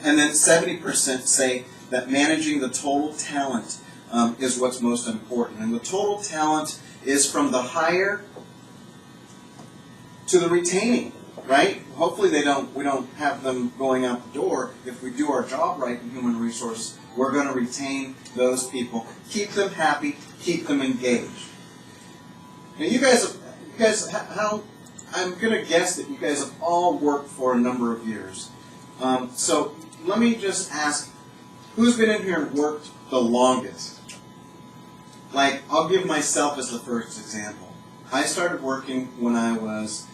And then 70% say that managing the total talent is what's most important. And the total talent is from the hire to the retaining, right? Hopefully we don't have them going out the door. If we do our job right in human resource, we're going to retain those people, keep them happy, keep them engaged. Now you guys, I'm going to guess that you guys have all worked for a number of years. So let me just ask, who's been in here and worked the longest? Like, I'll give myself as the first example. I started working when I was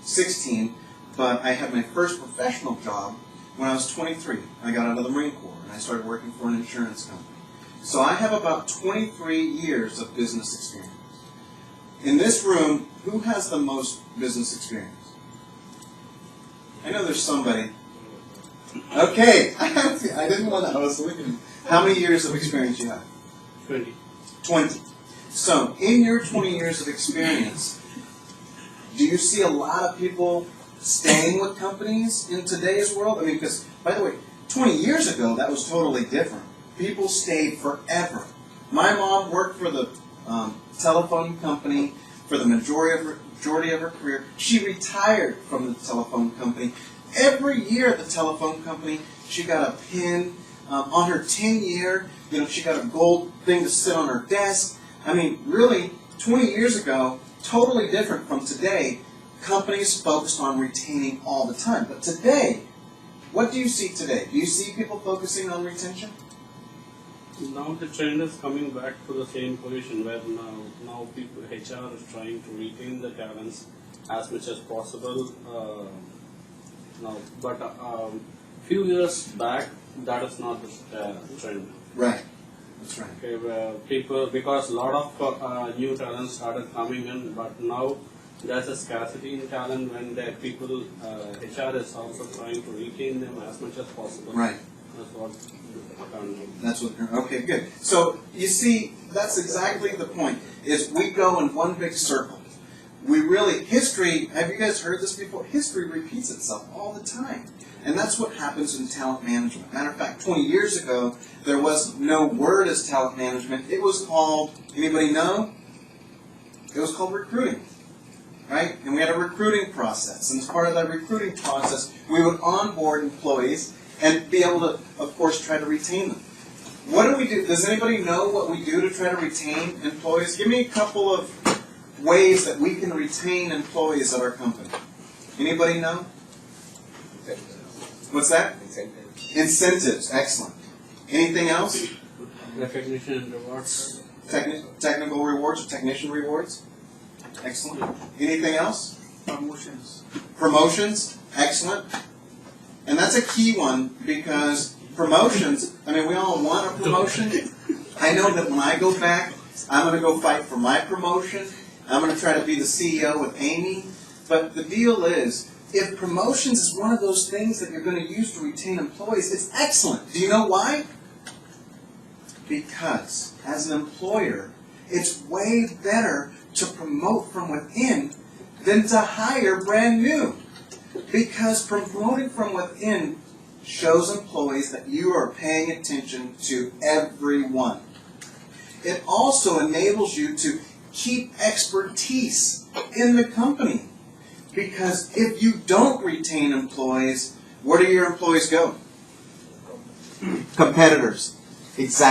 16, but I had my first professional job when I was 23. I got out of the Marine Corps, and I started working for an insurance company. So I have about 23 years of business experience. In this room, who has the most business experience? I know there's somebody. Okay, I didn't want to, I was looking. How many years of experience do you have? 20. 20. So, in your 20 years of experience, do you see a lot of people staying with companies in today's world? I mean, because, by the way, 20 years ago, that was totally different. People stayed forever. My mom worked for the telephone company for the majority of her career. She retired from the telephone company. Every year at the telephone company, she got a pin on her 10-year. She got a gold thing to sit on her desk. I mean, really, 20 years ago, totally different from today. Companies focused on retaining all the time. But today, what do you see today? Do you see people focusing on retention? Now the trend is coming back to the same position where now people, HR is trying to retain the talents as much as possible. But few years back, that is not the trend. Right. That's right. Okay, people, because a lot of new talents started coming in, but now there's a scarcity in talent when the people, HR is also trying to retain them as much as possible. Right. That's what. Okay, good. So you see, that's exactly the point. Is we go in one big circle. We really history. Have you guys heard this before? History repeats itself all the time, and that's what happens in talent management. Matter of fact, 20 years ago, there was no word as talent management. It was called. Anybody know? It was called recruiting. Right? And we had a recruiting process. And as part of that recruiting process, we would onboard employees and be able to, of course, try to retain them. What do we do? Does anybody know what we do to try to retain employees? Give me a couple of ways that we can retain employees at our company. Anybody know? What's that? Incentives. Incentives. Excellent. Anything else? Recognition and rewards. Technical rewards or technician rewards? Excellent. Anything else? Promotions. Promotions? Excellent. And that's a key one because promotions, I mean, we all want a promotion. I know that when I go back, I'm going to go fight for my promotion. I'm going to try to be the CEO with Amy. But the deal is, if promotions is one of those things that you're going to use to retain employees, it's excellent. Do you know why? Because as an employer, it's way better to promote from within than to hire brand new. Because promoting from within shows employees that you are paying attention to everyone. It also enables you to keep expertise in the company. Because if you don't retain employees, where do your employees go? Competitors. Exactly.